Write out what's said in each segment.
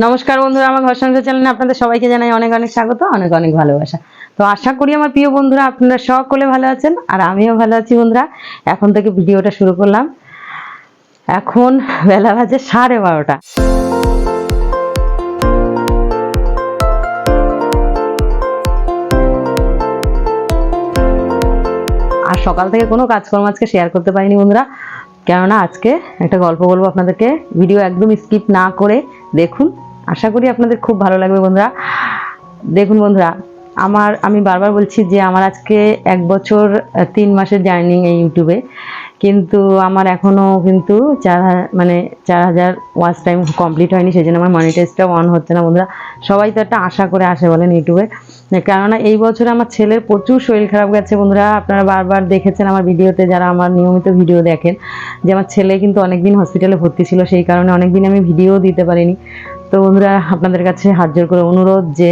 নমস্কার বন্ধুরা, আমার ঘর সংসার চ্যানেলে আপনাদের সবাইকে জানাই অনেক অনেক স্বাগত, অনেক অনেক ভালোবাসা। তো আশা করি আমার প্রিয় বন্ধুরা আপনারা সকলে ভালো আছেন, আর আমিও ভালো আছি। বন্ধুরা, এখন থেকে ভিডিওটা শুরু করলাম। এখন বেলা বাজে 12:30। আর সকাল থেকে কোনো কাজকর্ম আজকে শেয়ার করতে পারিনি বন্ধুরা, কেননা আজকে একটা গল্প বলবো আপনাদেরকে। ভিডিও একদম স্কিপ না করে দেখুন, আশা করি আপনাদের খুব ভালো লাগবে বন্ধুরা। দেখুন বন্ধুরা, আমি বারবার বলছি যে আমার আজকে 1 বছর 3 মাসের জার্নি এই ইউটিউবে, কিন্তু আমার এখনও কিন্তু 4,000 ওয়াচ টাইম কমপ্লিট হয়নি, সেই জন্য আমার মনিটাইজটাও অন হচ্ছে না বন্ধুরা। সবাই তো একটা আশা করে আসে বলেন ইউটিউবে, কেননা এই বছর আমার ছেলের প্রচুর শরীর খারাপ গেছে বন্ধুরা। আপনারা বারবার দেখেছেন আমার ভিডিওতে, যারা আমার নিয়মিত ভিডিও দেখেন, যে আমার ছেলে কিন্তু অনেকদিন হসপিটালে ভর্তি ছিল, সেই কারণে অনেকদিন আমি ভিডিও দিতে পারিনি। তো বন্ধুরা, আপনাদের কাছে হাত জোর করে অনুরোধ যে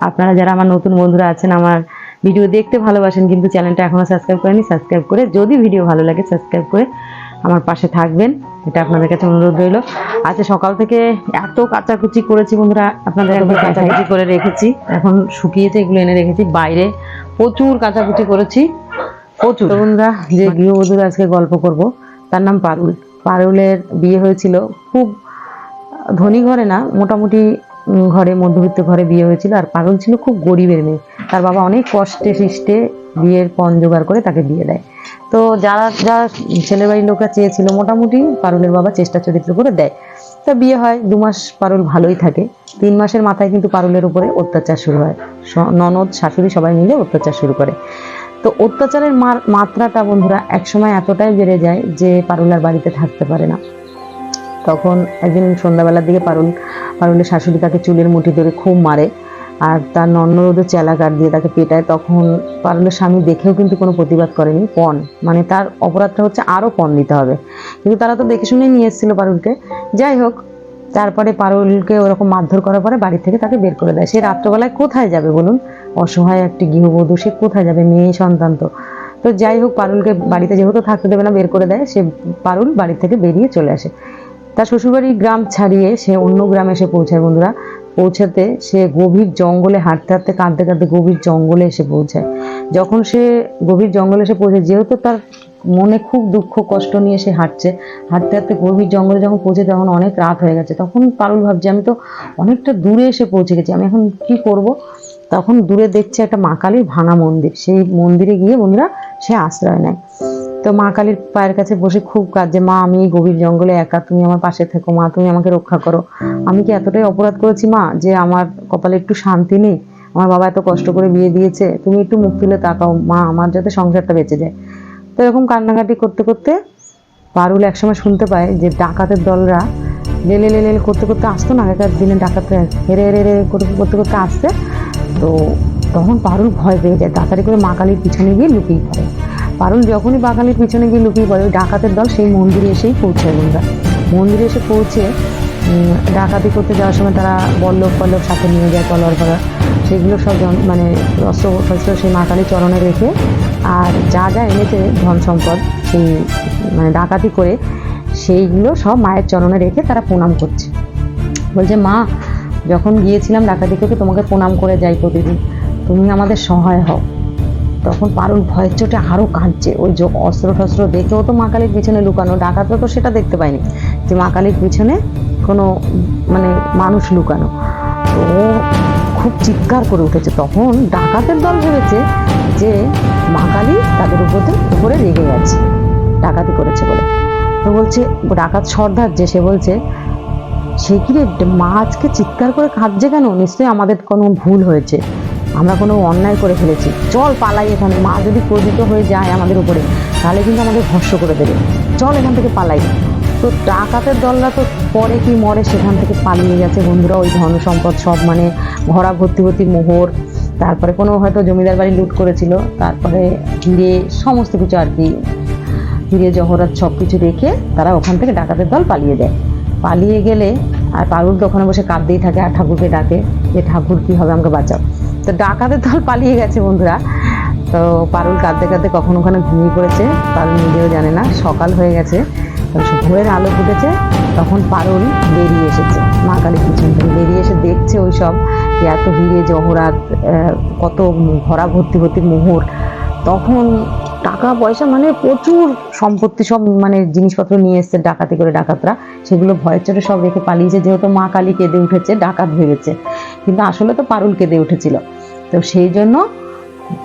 আপনারা যারা আমার নতুন বন্ধুরা আছেন, আমার ভিডিও দেখতে ভালোবাসেন কিন্তু চ্যানেলটা এখনও সাবস্ক্রাইব করেনি, সাবস্ক্রাইব করে যদি ভিডিও ভালো লাগে সাবস্ক্রাইব করে আমার পাশে থাকবেন, এটা আপনাদের কাছে অনুরোধ রইল। আজকে সকাল থেকে এত কাচাকুচি করেছি বন্ধুরা, আপনাদের একবার কাচাকুচি করে রেখেছি, এখন শুকিয়েছে, এগুলো এনে রেখেছি। বাইরে প্রচুর কাচাকুচি করেছি, প্রচুর। বন্ধুরা, যে গৃহবধূর আজকে গল্প করব তার নাম পারুল। পারুলের বিয়ে হয়েছিল খুব ধনী ঘরে না, মোটামুটি ঘরে, মধ্যবিত্ত ঘরে বিয়ে হয়েছিল। আর পারুল ছিল খুব গরিবের মেয়ে, তার বাবা অনেক কষ্টে সৃষ্টে বিয়ের পণ জোগাড় করে তাকে বিয়ে দেয়। তো যারা ছেলের বাড়ির লোকরা চেয়েছিল, মোটামুটি পারুলের বাবা চেষ্টা চরিত্র করে দেয়। তা বিয়ে হয়, 2 মাস পারুল ভালোই থাকে। 3 মাসের মাথায় কিন্তু পারুলের উপরে অত্যাচার শুরু হয়। ননদ শাশুড়ি সবাই মিলে অত্যাচার শুরু করে। তো অত্যাচারের মাত্রাটা বন্ধুরা একসময় এতটাই বেড়ে যায় যে পারুল আর বাড়িতে থাকতে পারে না। তখন একদিন সন্ধ্যাবেলার দিকে পারুলের শাশুড়ি তাকে চুলের মুঠি ধরে খুব মারে, আর তার ননদও চেলা কাঠ দিয়ে তাকে পেটায়। তখন পারুলের স্বামী দেখেও কিন্তু কোনো প্রতিবাদ করেনি। পণ মানে তার অপরাধটা হচ্ছে আরও পণ দিতে হবে, কিন্তু তারা তো দেখে শুনেই নিয়ে এসেছিল পারুলকে। যাই হোক, তারপরে পারুলকে ওরকম মারধর করার পরে বাড়ি থেকে তাকে বের করে দেয়। সে রাত্রবেলায় কোথায় যাবে বলুন, অসহায় একটি গৃহবধূ, সে কোথায় যাবে, মেয়ে সন্তান তো। তো যাই হোক, পারুলকে বাড়িতে যেহেতু থাকতে দেবে না, বের করে দেয়। পারুল বাড়ি থেকে বেরিয়ে চলে আসে। তার শ্বশুরবাড়ি গ্রাম ছাড়িয়ে সে অন্য গ্রামে এসে পৌঁছায় বন্ধুরা। পৌঁছাতে সে গভীর জঙ্গলে হাঁটতে হাঁটতে, কাঁদতে কাঁদতে গভীর জঙ্গলে এসে পৌঁছায়। যখন সে গভীর জঙ্গলে এসে পৌঁছায়, যেহেতু তার মনে খুব দুঃখ কষ্ট নিয়ে সে হাঁটছে, হাঁটতে হাঁটতে গভীর জঙ্গলে যখন পৌঁছে, তখন অনেক রাত হয়ে গেছে। তখন পারুল ভাবছে, আমি তো অনেকটা দূরে এসে পৌঁছে গেছি, আমি এখন কি করব। তখন দূরে দেখছে একটা মা কালীর ভাঙা মন্দির। সেই মন্দিরে গিয়ে বন্ধুরা সে আশ্রয় নেয়। তো মা কালীর পায়ের কাছে বসে খুব কাঁদছে, মা আমি এই গভীর জঙ্গলে একা, তুমি আমার পাশে থেকো মা, তুমি আমাকে রক্ষা করো। আমি কি এতটাই অপরাধ করেছি মা, যে আমার কপালে একটু শান্তি নেই? আমার বাবা এত কষ্ট করে বিয়ে দিয়েছে, তুমি একটু মুখ তুলে তাকাও মা, আমার যাতে সংসারটা বেঁচে যায়। তো এরকম কান্নাকাটি করতে করতে পারুল একসময় শুনতে পায় যে ডাকাতের দলরা লেলে লেলে করতে করতে আসতো না, আগেকার দিনে ডাকাতরা হেরে হেরে হেরে করতে করতে আসছে। তো তখন পারুল ভয় পেয়ে যায়, তাড়াতাড়ি করে মা কালীর পিছনে গিয়ে লুকিয়ে পড়ে। পারুল যখনই মা কালীর পিছনে গিয়ে লুকিয়ে পড়ে, ওই ডাকাতের দল সেই মন্দিরে এসেই পৌঁছায় বন্ধুরা। মন্দিরে এসে পৌঁছে ডাকাতি করতে যাওয়ার সময় তারা বল্লভ সাথে নিয়ে যায়, তলোয়ার করা, সেগুলো সব মানে অস্ত্র সেই মা কালীর চরণে রেখে, আর যা যা এনেছে ধন সম্পদ সেই মানে ডাকাতি করে, সেইগুলো সব মায়ের চরণে রেখে তারা প্রণাম করছে। বলছে, মা যখন গিয়েছিলাম ডাকাতি করতে, তোমাকে প্রণাম করে যাই প্রতিদিন, তুমি আমাদের সহায় হও। তখন পারুল ভয়ের চোটে আরও কাঁদছে। ওই যে অস্ত্র টস্ত্র দেখেও তো মা কালীর পিছনে লুকানো, ডাকাতরা তো সেটা দেখতে পায়নি যে মা কালীর পিছনে কোনো মানে মানুষ লুকানো। তো ও খুব চিৎকার করে উঠেছে। তখন ডাকাতের দল ভেবেছে যে মা কালী তাদের উপরে রেগে গেছে, ডাকাতি করেছে বলে। তো বলছে, ডাকাত সর্দার যে, সে বলছে, সে কি রে মা আজকে চিৎকার করে কাঁদছে কেন? নিশ্চয়ই আমাদের কোনো ভুল হয়েছে, আমরা কোনো অন্যায় করে ফেলেছি, চল পালাই এখানে। মা যদি ক্রোধিত হয়ে যায় আমাদের উপরে, তাহলে কিন্তু আমাদের ভস্য করে দেবে, চল এখান থেকে পালাই। তো ডাকাতের দলরা তো পরে কি মরে সেখান থেকে পালিয়ে গেছে বন্ধুরা। ওই ধন সম্পদ সব মানে ভরা ভর্তি মোহর, তারপরে কোনো হয়তো জমিদার বাড়ি লুট করেছিল, তারপরে হিরে, সমস্ত কিছু আর কি, হিরে জহরাত সব কিছু রেখে তারা ওখান থেকে ডাকাতের দল পালিয়ে যায়। পালিয়ে গেলে আর পারুল তো ওখানে বসে কাঁদতেই থাকে, আর ঠাকুরকে ডাকে যে ঠাকুর কি হবে, আমাকে বাঁচাও। তো ডাকাতের দল পালিয়ে গেছে বন্ধুরা। তো পারুল কাঁদতে কাঁদতে কখন ওখানে ঘুমিয়ে পড়েছে, পারুল নিজেও জানে না। সকাল হয়ে গেছে, ভোরের আলো ফুটেছে, তখন পারুল বেরিয়ে এসেছে। মা কালীর পিছন থেকে বেরিয়ে এসে দেখছে ওই সব যে এত ভিড়ে জহরাত, কত ভরা ভর্তি ভর্তি মোহর। তখন টাকা পয়সা মানে প্রচুর সম্পত্তি সব মানে জিনিসপত্র নিয়ে এসছে ডাকাতি করে ডাকাতরা, সেগুলো ভয়ের চোটে সব রেখে পালিয়েছে, যেহেতু মা কালী কেঁদে উঠেছে ডাকাত ভেবেছে, কিন্তু আসলে তো পারুল কেঁদে উঠেছিল। তো সেই জন্য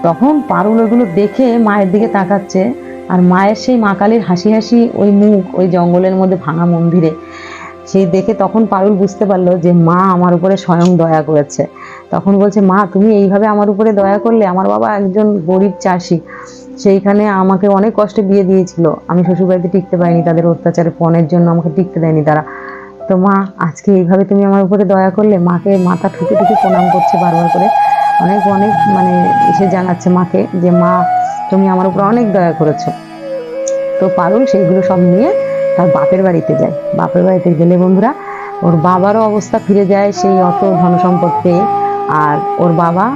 তখন পারুল ওইগুলো দেখে মায়ের দিকে তাকাচ্ছে, আর মায়ের সেই মা কালীর হাসি হাসি ওই মুখ ওই জঙ্গলের মধ্যে ভাঙা মন্দিরে, সেই দেখে তখন পারুল বুঝতে পারলো যে মা আমার উপরে স্বয়ং দয়া করেছে। তখন বলছে, মা তুমি এইভাবে আমার উপরে দয়া করলে, আমার বাবা একজন গরিব চাষি, সেইখানে আমাকে অনেক কষ্টে বিয়ে দিয়েছিল, আমি শ্বশুরবাড়িতে টিকতে পারিনি, তাদের অত্যাচারে পণের জন্য আমাকে টিকতে দেয়নি তারা। তো মা আজকে এইভাবে তুমি আমার উপরে দয়া করলে। মাকে মাথা ঠুকে ঠুকে প্রণাম করছে বারবার করে, অনেক অনেক মানে এসে জানাচ্ছে মাকে যে মা তুমি আমার উপর অনেক দয়া করেছো। তো পারুল সেইগুলো সব নিয়ে তার বাপের বাড়িতে যায়। বাপের বাড়িতে গেলে বন্ধুরা ওর বাবারও অবস্থা ফিরে যায় সেই অত ধনসম্পদ পেয়ে, আর ওর বাবা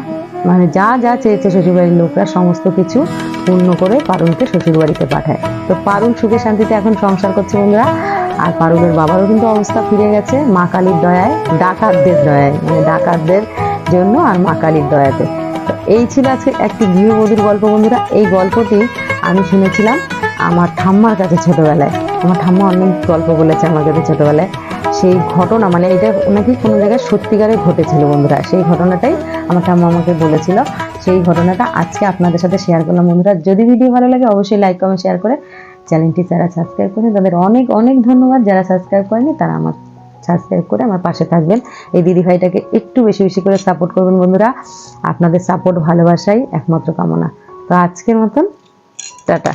মানে যা যা চেয়েছে শ্বশুরবাড়ির লোকরা সমস্ত কিছু পূর্ণ করে পারুলকে শ্বশুরবাড়িতে পাঠায়। তো পারুল সুখে শান্তিতে এখন সংসার করছে বন্ধুরা। আর পারুলের বাবারও কিন্তু অবস্থা ফিরে গেছে মা কালীর দয়ায়, ডাকাতদের দয়ায়, মানে ডাকাতদের জন্য আর মা কালীর দয়াতে। তো এই ছিল আজকে একটি গৃহবধূর গল্প বন্ধুরা। এই গল্পটি আমি শুনেছিলাম আমার ঠাম্মার কাছে ছোটবেলায়। আমার ঠাম্মা অনেক গল্প বলেছে আমার কাছে ছোটবেলায়। সেই ঘটনা মানে এটা নাকি কোনো জায়গায় সত্যিকারে ঘটেছিল বন্ধুরা, সেই ঘটনাটাই আমার ঠাম্মা আমাকে বলেছিল। সেই ঘটনাটা আজকে আপনাদের সাথে শেয়ার করলাম বন্ধুরা। যদি ভিডিও ভালো লাগে অবশ্যই লাইক কমেন্ট শেয়ার করে চ্যানেলটি যারা সাবস্ক্রাইব করেন তাদের অনেক অনেক ধন্যবাদ। যারা সাবস্ক্রাইব করেনি তারা আমার সাবস্ক্রাইব করে আমার পাশে থাকবেন। এই দিদিভাইটাকে একটু বেশি বেশি করে সাপোর্ট করবেন বন্ধুরা। আপনাদের সাপোর্ট ভালোবাসাই একমাত্র কামনা। তো আজকের মতন টাটা।